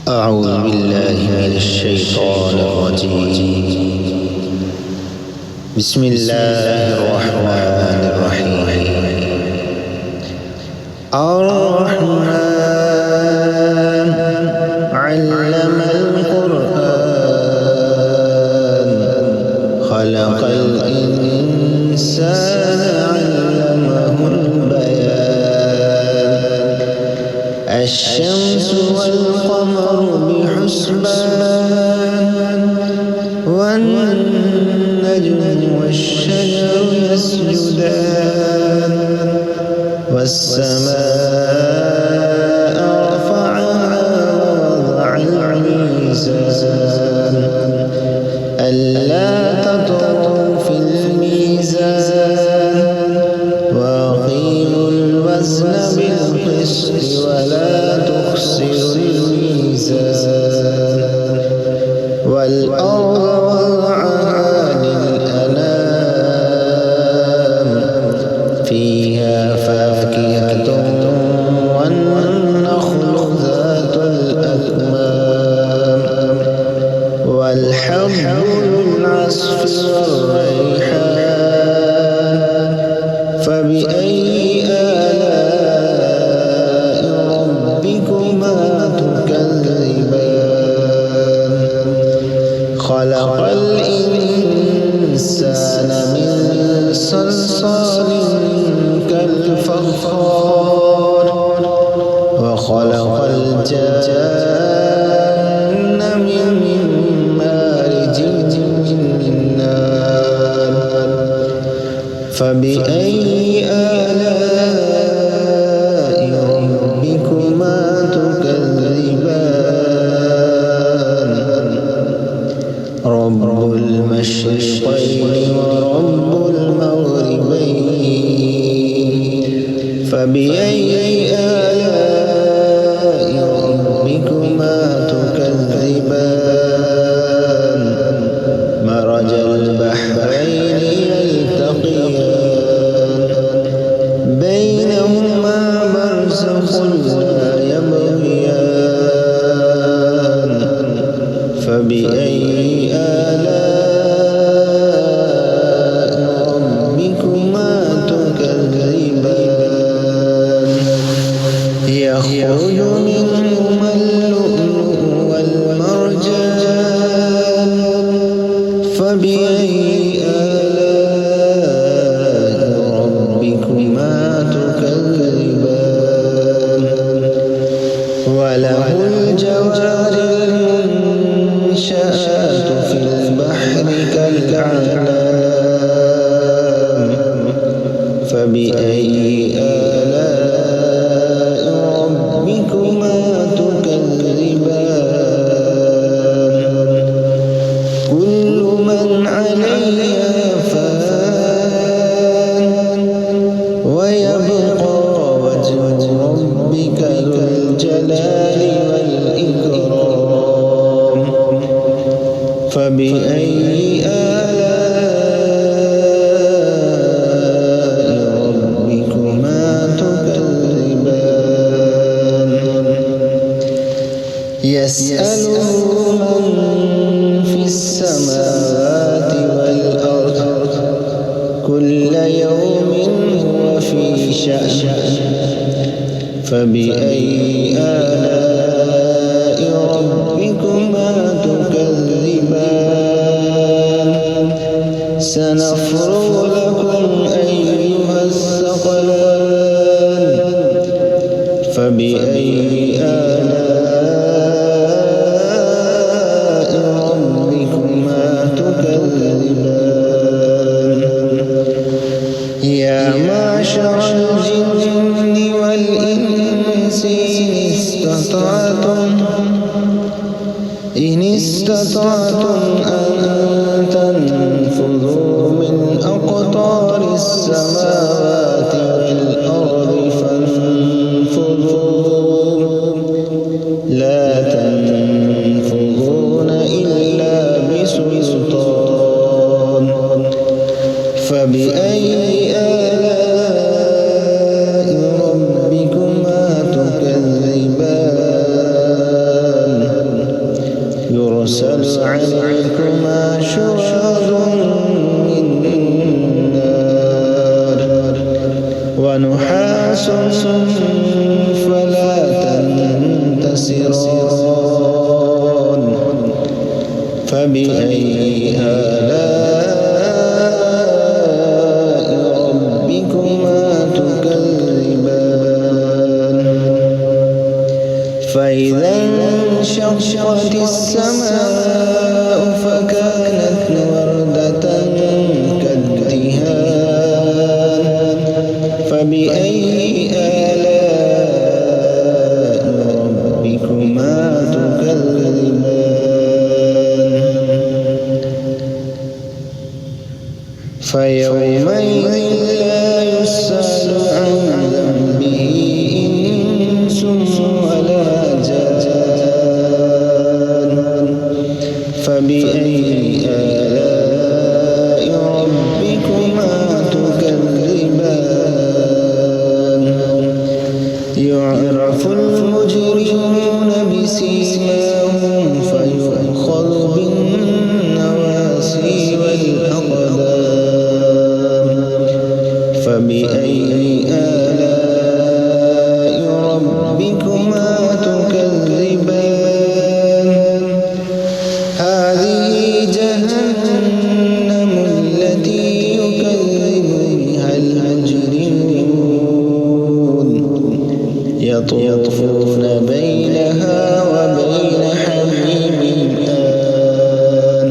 أعوذ بالله من الشيطان الرجيم. بسم الله الرحمن الرحيم. الرحمن علم القرآن خلق الإنسان علمه البيان الشمس والقمر بحسبان والنجم والشجر يسجدان والسماء رفعها ووضع الميزان ألا تطغوا في الميزان وأقيموا الوزن بالقسط ولا تخسروا الميزان والأرض وضعها للأنام فيها فاكهة والنخل ذات الأكمام والحب ذو العصف والريحان فبأي آلاء ربكما تكذبان خلق الإنسان من صلصال كالفخار وخلق الجان من مارج من نار فبأي آلاء ربكما تكذبان رب المشرقين ورب المغربين فبأي آلاء ربكما تكذبان مرج البحرين يلتقيان بينهما برزخ لا يبغيان فبأي آلاء ربكما تكذبان يخرج منهما اللؤلؤ والمرجان فبأي آلاء ربكما تكذبان وله الجوار المنشآت في البحر كالأعلام فبأي آلاء ربكما تكذبان كل من عليها فان ويبقى وجه ربك ذو الجلال والإكرام فبأي آلاء ربكما تكذبان يسأله من في السماوات والأرض كل يوم هو في شأن فبأي آلاء ربكما تكذبان سنفرغ لكم أيها الثقلان فبأي آلاء ربكما تكذبان يا معشر الجن والإنس إن استطعتم أن تنفذوا من أقطار السماوات والأرض فانفذوا لا تنفذون إلا بسلطان فبأي آلاء ربكما تكذبان ويرسل عليكما شواظ من نار ونحاس فلا تنتصران فبأي آلاء ربكما تكذبان فإذا انشقت السماء فكانت وردة كالدهان فبأي آلاء ربكما تكذبان فيومئذ لا يسأل عن ذنبه إنس ولا جان فبأي آلاء ربكما تكذبان يعرف المجرمون بسيماهم فيؤخذ بالنواسي والأقدام فبأي آلاء ربكما تكذبان هذه جهنم التي يكذب بها المجرمون يطوفون بينها وبين حميم آن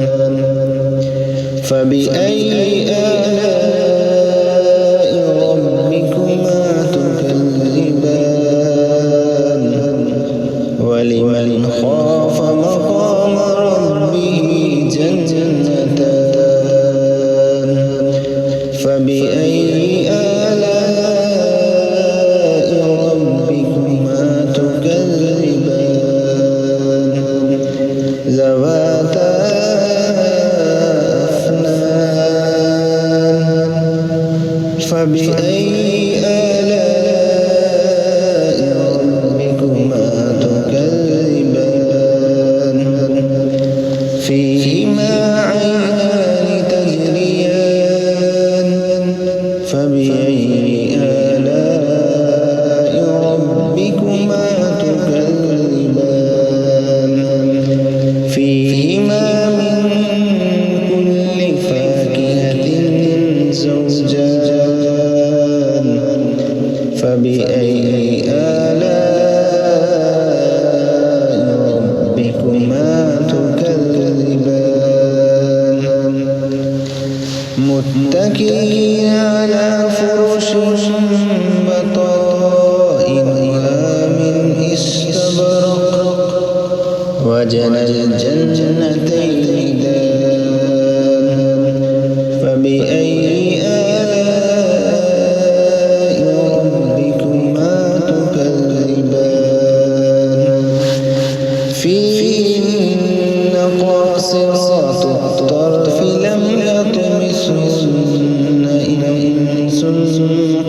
فبأي آلاء ربكما تكذبان ولمن خاف مقام ربه جنتان فبأي آلاء ربكما تكذبان ذواتا أفنان فبأي آلاء ربكما تكذبان فيهما عينان تجريان فبأي آلاء ربكما تكذبان فيهما من كل فاكهة زوجان فبأي آلاء ربكما تكذبان متكئين على فرش بطائنها من استبرق وجنى الجنتين دان فبأي آلاء ربكما تكذبان فيهن قاصرات الطرف لم يطمثهن إنس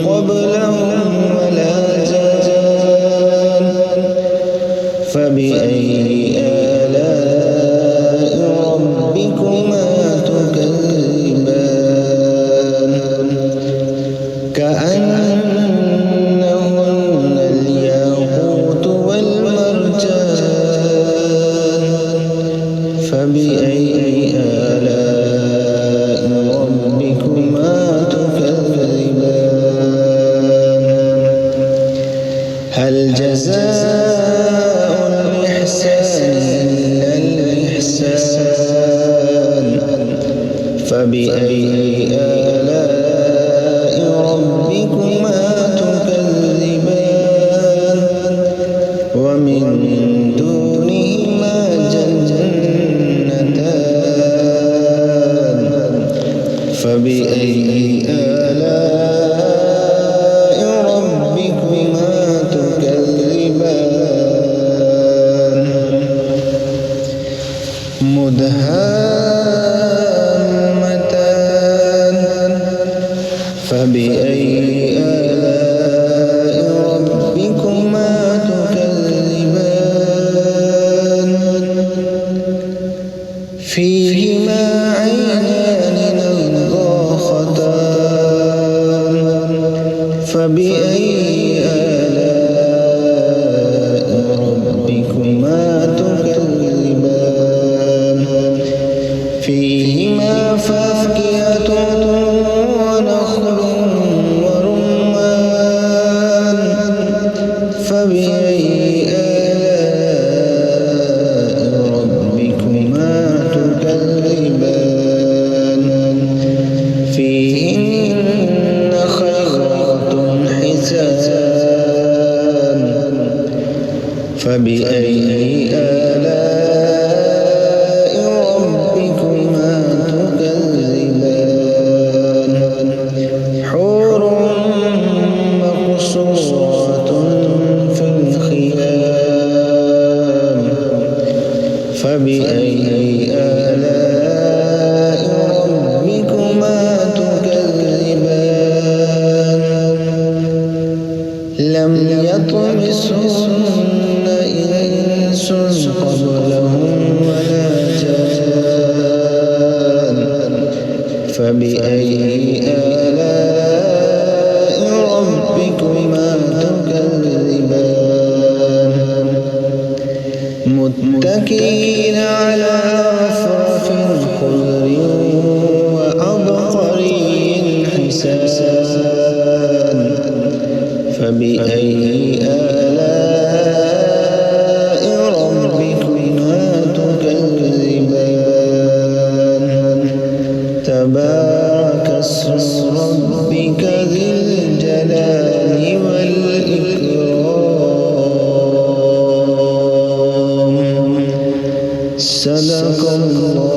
قبلهم ولا جان فبأي آلاء ربكما تكذبان كأنهن الياقوت والمرجان فبأي آلاء ربكما تكذبان هل جزاء الإحسان إلا الإحسان فبأي آلاء ربكما تكذبان ومن دونهما جنتان فبأي آلاء ربكما تكذبان مدهامتان فبأي آلاء ربكما تكذبان فبأي آلاء ربكما تكذبان لم يطمسهن إنس قبلهم ولا جان فبأي آلاء ربكما تكذبان متكئين على رفرف خضر وعبقري حسان فبأي آلاء ربكما تكذبان تبارك اسم ربك ذي الجلال والإكرام صدق الله